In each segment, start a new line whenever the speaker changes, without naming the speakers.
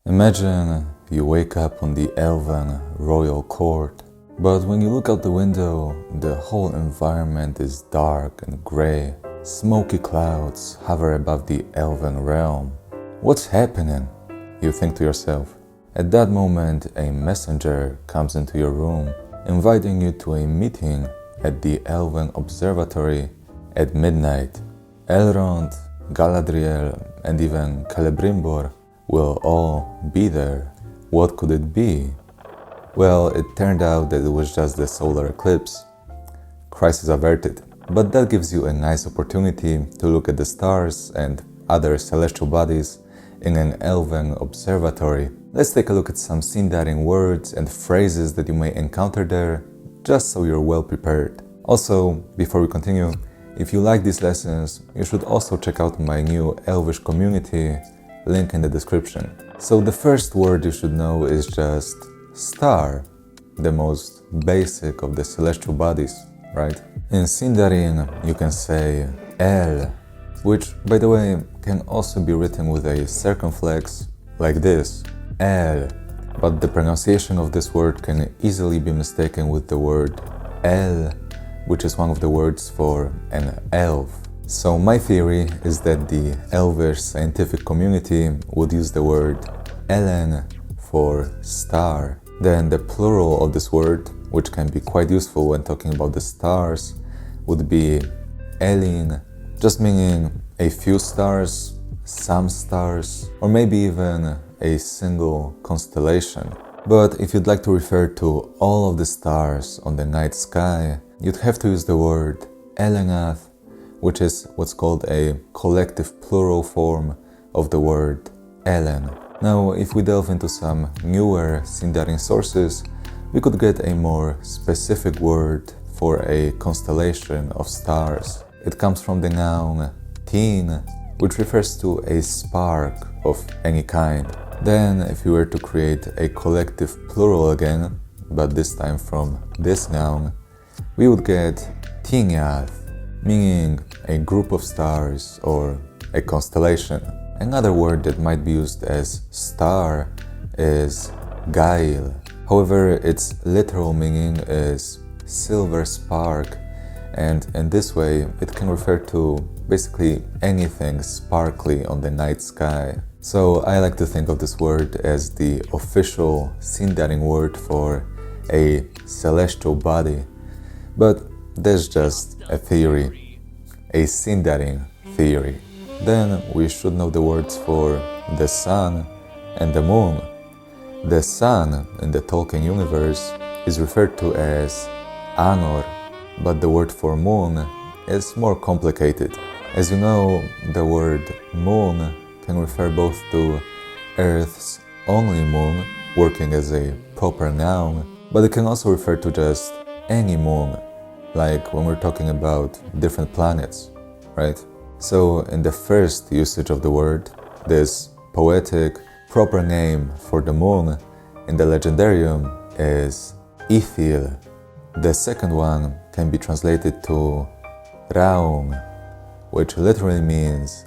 Imagine you wake up on the elven royal court, but when you look out the window, the whole environment is dark and grey. Smoky clouds hover above the elven realm. What's happening? You think to yourself. At that moment, a messenger comes into your room, inviting you to a meeting at the Elven Observatory at midnight. Elrond, Galadriel, and even Celebrimbor will all be there. What could it be? Well, it turned out that it was just the solar eclipse. Crisis averted. But that gives you a nice opportunity to look at the stars and other celestial bodies in an elven observatory. Let's take a look at some Sindarin words and phrases that you may encounter there, just so you're well prepared. Also, before we continue, if you like these lessons, you should also check out my new Elvish community, link in the description. So the first word you should know is just star, the most basic of the celestial bodies, right? In Sindarin, you can say El, which, by the way, can also be written with a circumflex, like this, El. But the pronunciation of this word can easily be mistaken with the word El, which is one of the words for an elf. So my theory is that the Elvish scientific community would use the word Elen for star. Then the plural of this word, which can be quite useful when talking about the stars, would be Elin, just meaning a few stars, some stars, or maybe even a single constellation. But if you'd like to refer to all of the stars on the night sky, you'd have to use the word Elenath, which is what's called a collective plural form of the word Elen. Now, if we delve into some newer Sindarin sources, we could get a more specific word for a constellation of stars. It comes from the noun tin, which refers to a spark of any kind. Then, if you were to create a collective plural again, but this time from this noun, we would get tinyath, meaning a group of stars or a constellation. Another word that might be used as star is gail. However, its literal meaning is silver spark, and in this way it can refer to basically anything sparkly on the night sky. So I like to think of this word as the official Sindarin word for a celestial body. But that's just a theory, a Sindarin theory. Then we should know the words for the sun and the moon. The sun in the Tolkien universe is referred to as Anor, but the word for moon is more complicated. As you know, the word moon can refer both to Earth's only moon, working as a proper noun, but it can also refer to just any moon, like when we're talking about different planets, right? So in the first usage of the word, this poetic, proper name for the moon in the Legendarium is Ithil. The second one can be translated to Raum, which literally means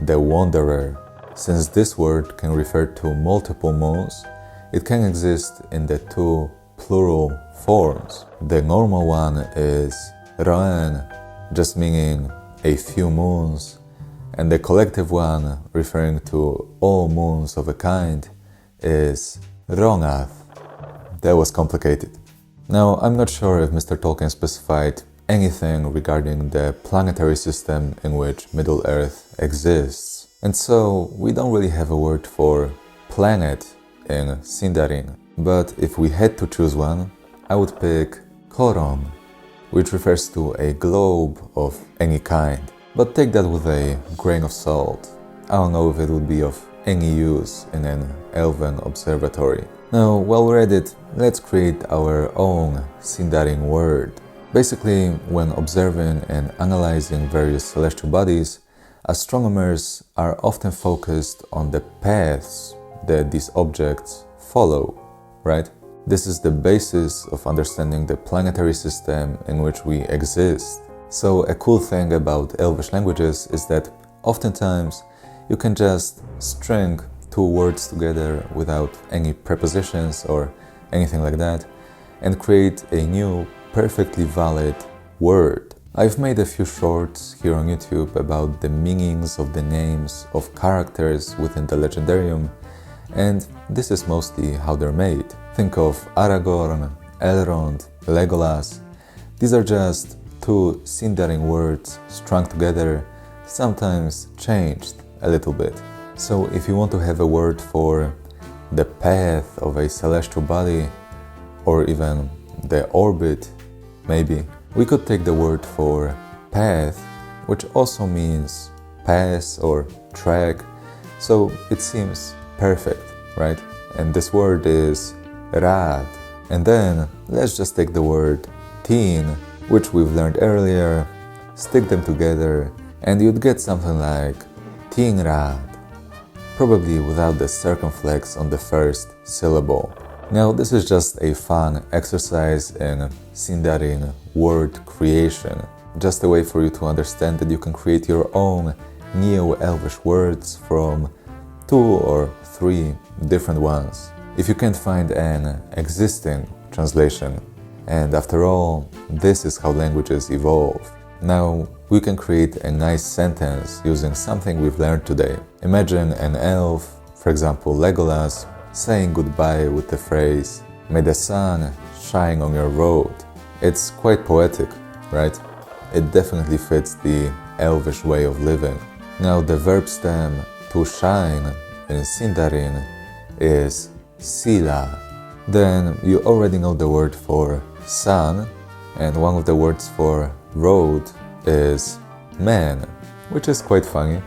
the wanderer. Since this word can refer to multiple moons, it can exist in the two plural forms. The normal one is Roen, just meaning a few moons, and the collective one, referring to all moons of a kind, is Rongath. That was complicated. Now, I'm not sure if Mr. Tolkien specified anything regarding the planetary system in which Middle-earth exists, and so we don't really have a word for planet in Sindarin. But if we had to choose one, I would pick Coron, which refers to a globe of any kind. But take that with a grain of salt. I don't know if it would be of any use in an elven observatory. Now, while we're at it, let's create our own Sindarin word. Basically, when observing and analyzing various celestial bodies, astronomers are often focused on the paths that these objects follow, right? This is the basis of understanding the planetary system in which we exist. So a cool thing about Elvish languages is that oftentimes you can just string two two words together without any prepositions or anything like that and create a new, perfectly valid word. I've made a few shorts here on YouTube about the meanings of the names of characters within the Legendarium, and this is mostly how they're made. Think of Aragorn, Elrond, Legolas. These are just two Sindarin words strung together, sometimes changed a little bit. So if you want to have a word for the path of a celestial body, or even the orbit, maybe, we could take the word for path, which also means pass or track, so it seems perfect, right? And this word is Rad. And then let's just take the word teen, which we've learned earlier, stick them together, and you'd get something like Teenrad, probably without the circumflex on the first syllable. Now, this is just a fun exercise in Sindarin word creation, just a way for you to understand that you can create your own Neo-Elvish words from 2 or 3 different ones. If you can't find an existing translation, and after all, this is how languages evolve. Now, we can create a nice sentence using something we've learned today. Imagine an elf, for example Legolas, saying goodbye with the phrase, "May the sun shine on your road." It's quite poetic, right? It definitely fits the elvish way of living. Now, the verb stem to shine in Sindarin is sila. Then you already know the word for sun, and one of the words for road is man, which is quite funny.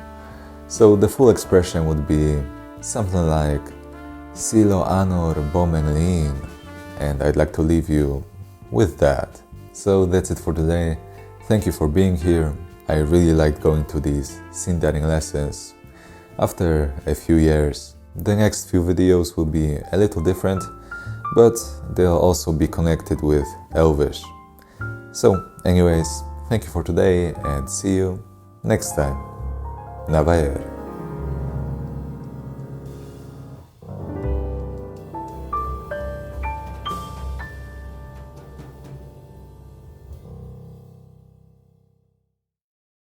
So the full expression would be something like Silo anor bomenlin, and I'd like to leave you with that. So that's it for today. Thank you for being here. I really liked going to these Sindarin lessons. After a few years, the next few videos will be a little different, but they'll also be connected with Elvish. So anyways, thank you for today and see you next time. Na Vaer.